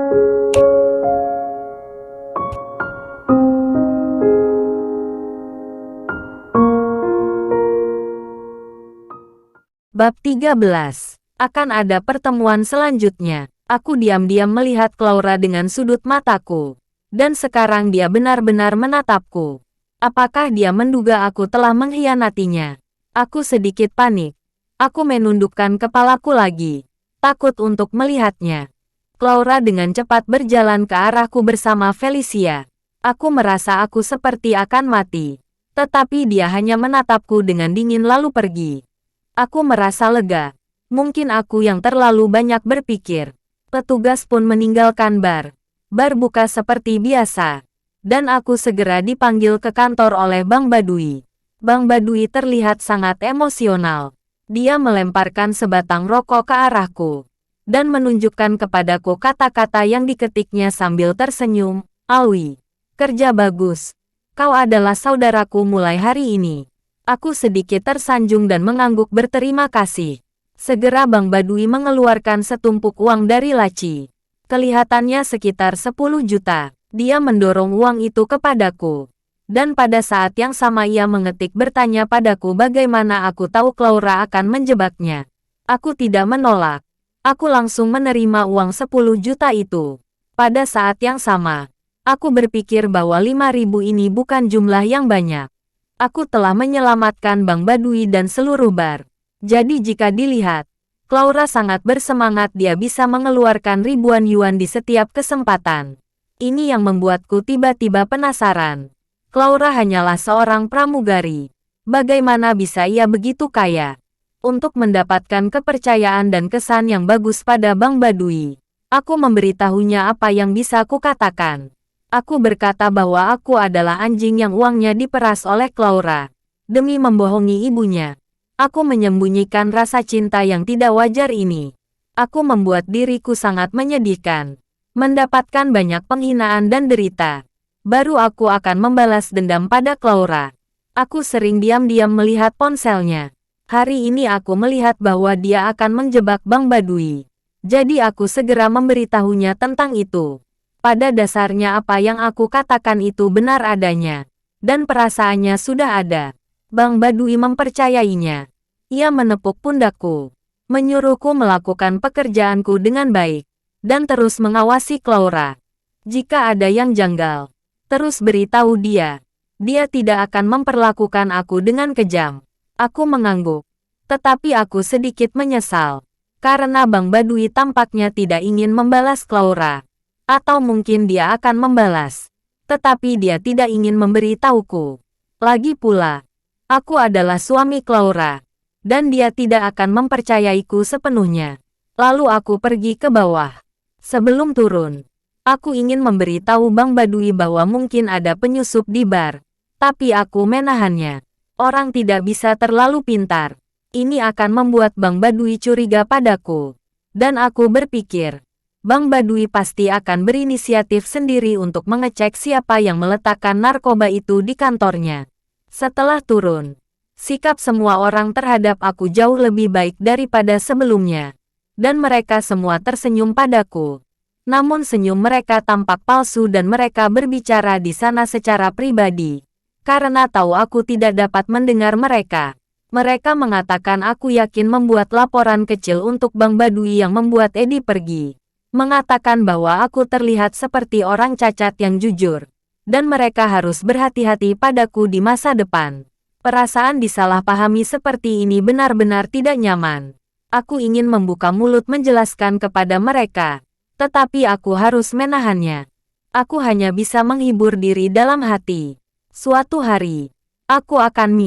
Bab 13. Akan ada pertemuan selanjutnya. Aku diam-diam melihat Claura dengan sudut mataku. Dan sekarang dia benar-benar menatapku. Apakah dia menduga aku telah mengkhianatinya? Aku sedikit panik. Aku menundukkan kepalaku lagi. Takut untuk melihatnya. Claura dengan cepat berjalan ke arahku bersama Felicia. Aku merasa aku seperti akan mati. Tetapi dia hanya menatapku dengan dingin lalu pergi. Aku merasa lega. Mungkin aku yang terlalu banyak berpikir. Petugas pun meninggalkan bar. Bar buka seperti biasa. Dan aku segera dipanggil ke kantor oleh Bang Badui. Bang Badui terlihat sangat emosional. Dia melemparkan sebatang rokok ke arahku. Dan menunjukkan kepadaku kata-kata yang diketiknya sambil tersenyum. Alwi, kerja bagus. Kau adalah saudaraku mulai hari ini. Aku sedikit tersanjung dan mengangguk berterima kasih. Segera Bang Badui mengeluarkan setumpuk uang dari laci. Kelihatannya sekitar 10 juta. Dia mendorong uang itu kepadaku. Dan pada saat yang sama ia mengetik bertanya padaku bagaimana aku tahu Claura akan menjebaknya. Aku tidak menolak. Aku langsung menerima uang 10 juta itu. Pada saat yang sama, aku berpikir bahwa 5.000 ini bukan jumlah yang banyak. Aku telah menyelamatkan Bang Badui dan seluruh bar. Jadi jika dilihat, Claura sangat bersemangat dia bisa mengeluarkan ribuan yuan di setiap kesempatan. Ini yang membuatku tiba-tiba penasaran. Claura hanyalah seorang pramugari. Bagaimana bisa ia begitu kaya? Untuk mendapatkan kepercayaan dan kesan yang bagus pada Bang Badui, aku memberitahunya apa yang bisa aku katakan. Aku berkata bahwa aku adalah anjing yang uangnya diperas oleh Claura. Demi membohongi ibunya, aku menyembunyikan rasa cinta yang tidak wajar ini. Aku membuat diriku sangat menyedihkan. Mendapatkan banyak penghinaan dan derita. Baru aku akan membalas dendam pada Claura. Aku sering diam-diam melihat ponselnya. Hari ini aku melihat bahwa dia akan menjebak Bang Badui. Jadi aku segera memberitahunya tentang itu. Pada dasarnya apa yang aku katakan itu benar adanya. Dan perasaannya sudah ada. Bang Badui mempercayainya. Ia menepuk pundakku. Menyuruhku melakukan pekerjaanku dengan baik. Dan terus mengawasi Claura. Jika ada yang janggal, terus beritahu dia. Dia tidak akan memperlakukan aku dengan kejam. Aku mengangguk. Tetapi aku sedikit menyesal. Karena Bang Badui tampaknya tidak ingin membalas Claura. Atau mungkin dia akan membalas. Tetapi dia tidak ingin memberitahuku. Lagi pula, aku adalah suami Claura. Dan dia tidak akan mempercayaiku sepenuhnya. Lalu aku pergi ke bawah. Sebelum turun, aku ingin memberitahu Bang Badui bahwa mungkin ada penyusup di bar. Tapi aku menahannya. Orang tidak bisa terlalu pintar. Ini akan membuat Bang Badui curiga padaku. Dan aku berpikir, Bang Badui pasti akan berinisiatif sendiri untuk mengecek siapa yang meletakkan narkoba itu di kantornya. Setelah turun, sikap semua orang terhadap aku jauh lebih baik daripada sebelumnya. Dan mereka semua tersenyum padaku. Namun senyum mereka tampak palsu dan mereka berbicara di sana secara pribadi. Karena tahu aku tidak dapat mendengar mereka. Mereka mengatakan aku yakin membuat laporan kecil untuk Bang Badui yang membuat Edi pergi. Mengatakan bahwa aku terlihat seperti orang cacat yang jujur. Dan mereka harus berhati-hati padaku di masa depan. Perasaan disalahpahami seperti ini benar-benar tidak nyaman. Aku ingin membuka mulut menjelaskan kepada mereka. Tetapi aku harus menahannya. Aku hanya bisa menghibur diri dalam hati. Suatu hari, aku akan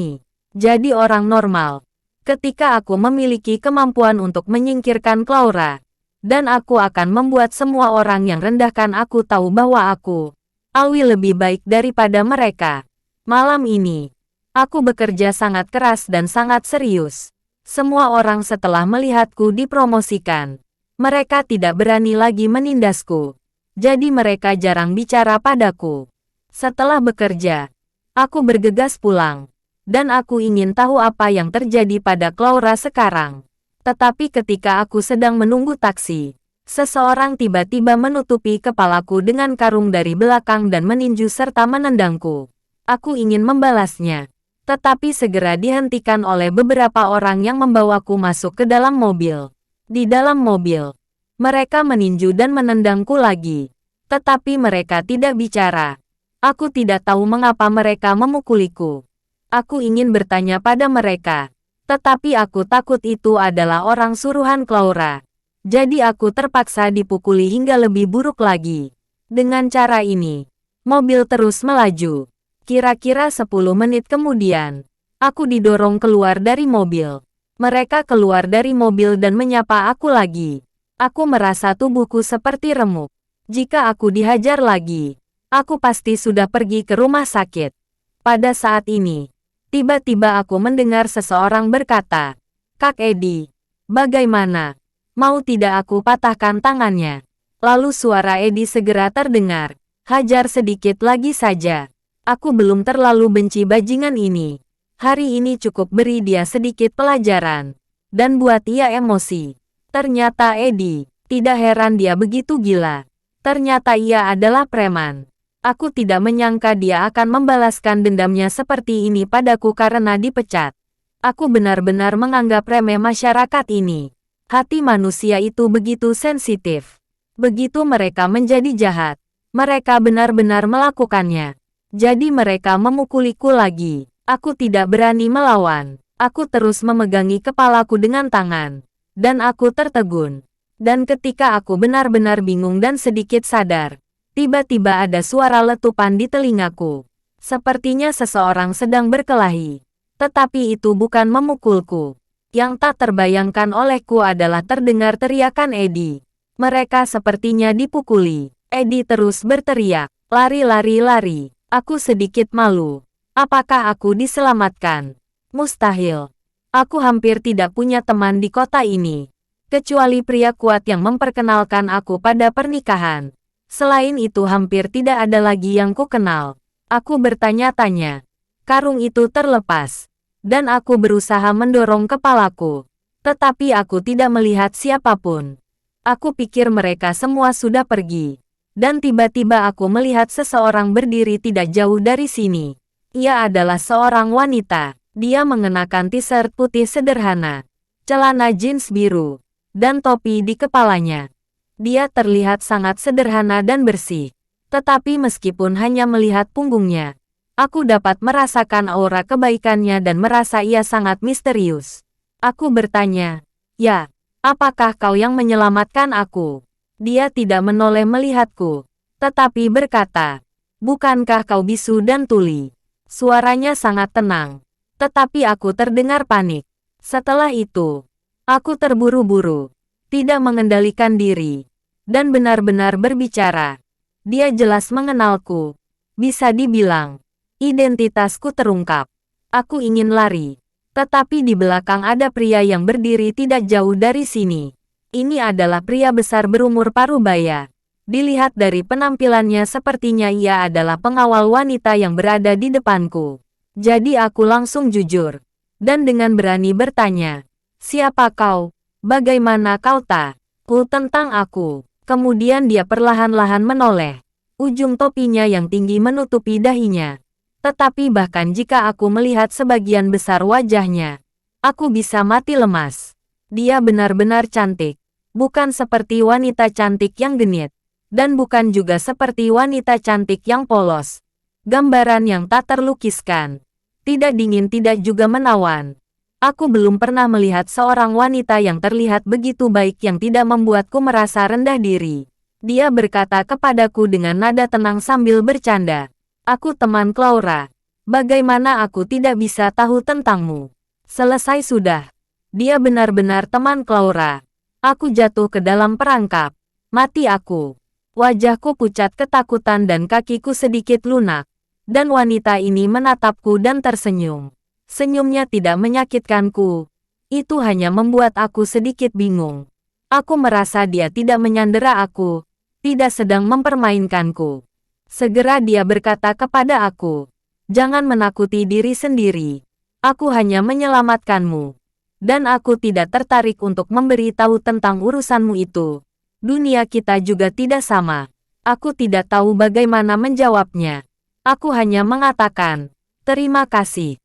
jadi orang normal. Ketika aku memiliki kemampuan untuk menyingkirkan Claura. Dan aku akan membuat semua orang yang rendahkan aku tahu bahwa aku, Alwi, lebih baik daripada mereka. Malam ini, aku bekerja sangat keras dan sangat serius. Semua orang setelah melihatku dipromosikan. Mereka tidak berani lagi menindasku. Jadi mereka jarang bicara padaku. Setelah bekerja, aku bergegas pulang. Dan aku ingin tahu apa yang terjadi pada Claura sekarang. Tetapi ketika aku sedang menunggu taksi, Seseorang tiba-tiba menutupi kepalaku dengan karung dari belakang dan meninju serta menendangku. Aku ingin membalasnya, tetapi segera dihentikan oleh beberapa orang yang membawaku masuk ke dalam mobil. Di dalam mobil, mereka meninju dan menendangku lagi. Tetapi mereka tidak bicara. Aku tidak tahu mengapa mereka memukuliku. Aku ingin bertanya pada mereka, tetapi aku takut itu adalah orang suruhan Claura. Jadi aku terpaksa dipukuli hingga lebih buruk lagi. Dengan cara ini, mobil terus melaju. Kira-kira 10 menit kemudian, aku didorong keluar dari mobil. Mereka keluar dari mobil dan menyapa aku lagi. Aku merasa tubuhku seperti remuk. Jika aku dihajar lagi, aku pasti sudah pergi ke rumah sakit. Pada saat ini, tiba-tiba aku mendengar seseorang berkata, "Kak Edi, bagaimana? Mau tidak aku patahkan tangannya?" Lalu suara Edi segera terdengar. "Hajar sedikit lagi saja. Aku belum terlalu benci bajingan ini. Hari ini cukup beri dia sedikit pelajaran. Dan buat ia emosi." Ternyata Edi, tidak heran dia begitu gila. Ternyata ia adalah preman. Aku tidak menyangka dia akan membalaskan dendamnya seperti ini padaku karena dipecat. Aku benar-benar menganggap remeh masyarakat ini. Hati manusia itu begitu sensitif. Begitu mereka menjadi jahat, mereka benar-benar melakukannya. Jadi mereka memukuliku lagi. Aku tidak berani melawan. Aku terus memegangi kepalaku dengan tangan. Dan aku tertegun. Dan ketika aku benar-benar bingung dan sedikit sadar, tiba-tiba ada suara letupan di telingaku. Sepertinya seseorang sedang berkelahi. Tetapi itu bukan memukulku. Yang tak terbayangkan olehku adalah terdengar teriakan Edi. Mereka sepertinya dipukuli. Edi terus berteriak, "Lari, lari, lari." Aku sedikit malu. Apakah aku diselamatkan? Mustahil. Aku hampir tidak punya teman di kota ini. Kecuali pria kuat yang memperkenalkan aku pada pernikahan. Selain itu hampir tidak ada lagi yang ku kenal. Aku bertanya-tanya. Karung itu terlepas. Dan aku berusaha mendorong kepalaku. Tetapi aku tidak melihat siapapun. Aku pikir mereka semua sudah pergi. Dan tiba-tiba aku melihat seseorang berdiri tidak jauh dari sini. Ia adalah seorang wanita. Dia mengenakan t-shirt putih sederhana, celana jeans biru, dan topi di kepalanya. Dia terlihat sangat sederhana dan bersih. Tetapi meskipun hanya melihat punggungnya, aku dapat merasakan aura kebaikannya dan merasa ia sangat misterius. Aku bertanya, "Ya, apakah kau yang menyelamatkan aku?" Dia tidak menoleh melihatku, tetapi berkata, "Bukankah kau bisu dan tuli?" Suaranya sangat tenang, tetapi aku terdengar panik. Setelah itu, aku terburu-buru, tidak mengendalikan diri, dan benar-benar berbicara. Dia jelas mengenalku. Bisa dibilang, identitasku terungkap. Aku ingin lari, tetapi di belakang ada pria yang berdiri tidak jauh dari sini. Ini adalah pria besar berumur parubaya. Dilihat dari penampilannya sepertinya ia adalah pengawal wanita yang berada di depanku. Jadi aku langsung jujur, dan dengan berani bertanya, "Siapa kau? Bagaimana kau tahu tentang aku?" Kemudian dia perlahan-lahan menoleh. Ujung topinya yang tinggi menutupi dahinya. Tetapi bahkan jika aku melihat sebagian besar wajahnya, aku bisa mati lemas. Dia benar-benar cantik. Bukan seperti wanita cantik yang genit. Dan bukan juga seperti wanita cantik yang polos. Gambaran yang tak terlukiskan. Tidak dingin tidak juga menawan. Aku belum pernah melihat seorang wanita yang terlihat begitu baik yang tidak membuatku merasa rendah diri. Dia berkata kepadaku dengan nada tenang sambil bercanda. "Aku teman Claura. Bagaimana aku tidak bisa tahu tentangmu?" Selesai sudah. Dia benar-benar teman Claura. Aku jatuh ke dalam perangkap. Mati aku. Wajahku pucat ketakutan dan kakiku sedikit lunak. Dan wanita ini menatapku dan tersenyum. Senyumnya tidak menyakitkanku. Itu hanya membuat aku sedikit bingung. Aku merasa dia tidak menyandera aku, tidak sedang mempermainkanku. Segera dia berkata kepada aku, "Jangan menakuti diri sendiri. Aku hanya menyelamatkanmu. Dan aku tidak tertarik untuk memberi tahu tentang urusanmu itu." Dunia kita juga tidak sama. Aku tidak tahu bagaimana menjawabnya. Aku hanya mengatakan, terima kasih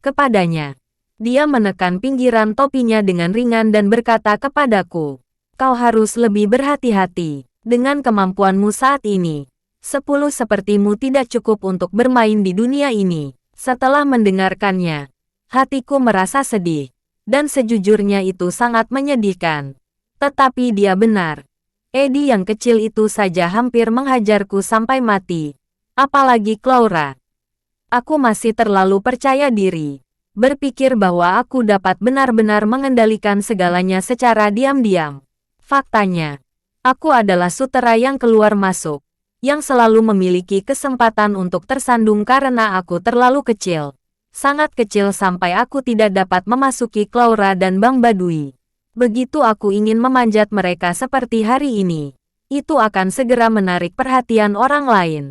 kepadanya. Dia menekan pinggiran topinya dengan ringan dan berkata kepadaku, kau harus lebih berhati-hati. Dengan kemampuanmu saat ini, 10 sepertimu tidak cukup untuk bermain di dunia ini. Setelah mendengarkannya, hatiku merasa sedih. Dan sejujurnya itu sangat menyedihkan. Tetapi dia benar. Eddie yang kecil itu saja hampir menghajarku sampai mati. Apalagi Clara. Aku masih terlalu percaya diri. Berpikir bahwa aku dapat benar-benar mengendalikan segalanya secara diam-diam. Faktanya, aku adalah sutera yang keluar masuk, yang selalu memiliki kesempatan untuk tersandung karena aku terlalu kecil. Sangat kecil sampai aku tidak dapat memasuki Clara dan Bang Badui. Begitu aku ingin memanjat mereka seperti hari ini, itu akan segera menarik perhatian orang lain.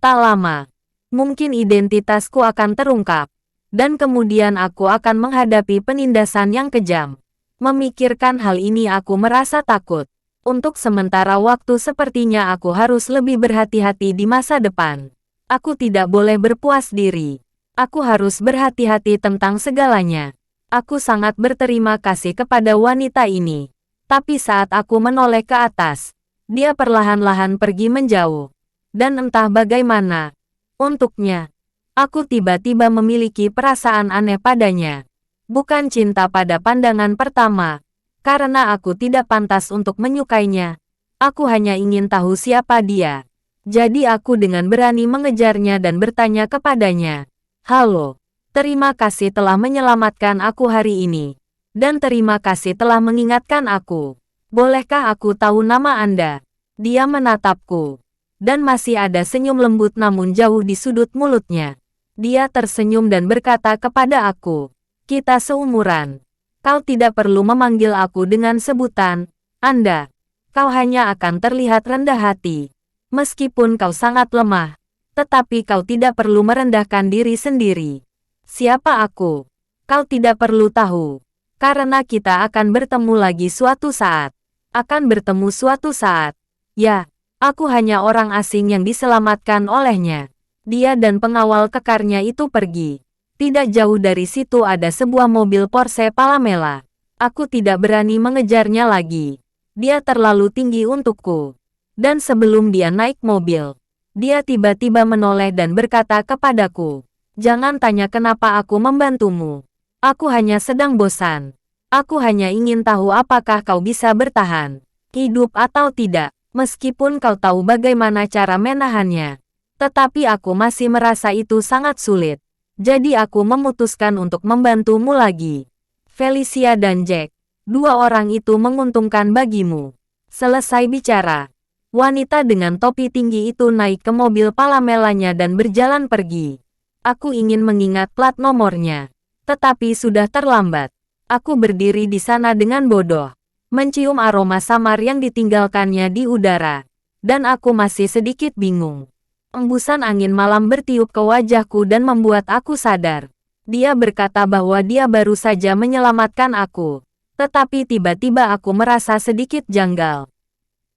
Tak lama, mungkin identitasku akan terungkap, dan kemudian aku akan menghadapi penindasan yang kejam. Memikirkan hal ini aku merasa takut. Untuk sementara waktu sepertinya aku harus lebih berhati-hati di masa depan. Aku tidak boleh berpuas diri. Aku harus berhati-hati tentang segalanya. Aku sangat berterima kasih kepada wanita ini. Tapi saat aku menoleh ke atas, dia perlahan-lahan pergi menjauh. Dan entah bagaimana, untuknya, aku tiba-tiba memiliki perasaan aneh padanya. Bukan cinta pada pandangan pertama, karena aku tidak pantas untuk menyukainya. Aku hanya ingin tahu siapa dia. Jadi aku dengan berani mengejarnya dan bertanya kepadanya. Halo, terima kasih telah menyelamatkan aku hari ini. Dan terima kasih telah mengingatkan aku. Bolehkah aku tahu nama Anda? Dia menatapku. Dan masih ada senyum lembut namun jauh di sudut mulutnya. Dia tersenyum dan berkata kepada aku, kita seumuran. Kau tidak perlu memanggil aku dengan sebutan Anda. Kau hanya akan terlihat rendah hati. Meskipun kau sangat lemah. Tetapi kau tidak perlu merendahkan diri sendiri. Siapa aku? Kau tidak perlu tahu. Karena kita akan bertemu lagi suatu saat. Akan bertemu suatu saat. Ya, aku hanya orang asing yang diselamatkan olehnya. Dia dan pengawal kekarnya itu pergi. Tidak jauh dari situ ada sebuah mobil Porsche Panamera. Aku tidak berani mengejarnya lagi. Dia terlalu tinggi untukku. Dan sebelum dia naik mobil, dia tiba-tiba menoleh dan berkata kepadaku, jangan tanya kenapa aku membantumu. Aku hanya sedang bosan. Aku hanya ingin tahu apakah kau bisa bertahan, hidup atau tidak, meskipun kau tahu bagaimana cara menahannya. Tetapi aku masih merasa itu sangat sulit. Jadi aku memutuskan untuk membantumu lagi. Felicia dan Jack, dua orang itu menguntungkan bagimu. Selesai bicara, wanita dengan topi tinggi itu naik ke mobil Palamelanya dan berjalan pergi. Aku ingin mengingat plat nomornya, tetapi sudah terlambat. Aku berdiri di sana dengan bodoh, mencium aroma samar yang ditinggalkannya di udara, dan aku masih sedikit bingung. Embusan angin malam bertiup ke wajahku dan membuat aku sadar. Dia berkata bahwa dia baru saja menyelamatkan aku, tetapi tiba-tiba aku merasa sedikit janggal.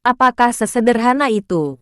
Apakah sesederhana itu?